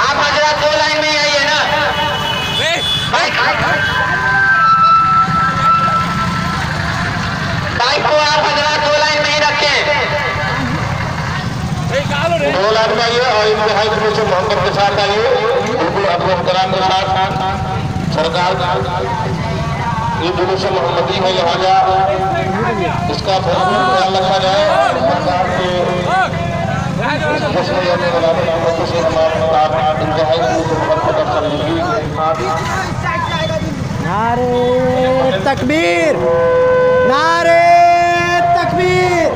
आप हजरत दो लाइन में आइए ना बाइक को आप हजरत दो लाइन में ही रखें। दो लाइन में आइए और इंतहाई से मोहब्बत के साथ आइए, बिल्कुल अपने एहतराम के साथ। सरकार ये जुलूस मोहम्मदी है, लिहाजा इसका भरपूर ख्याल रखा जाए। सरकार के नारे तकबीर, नारे तकबीर।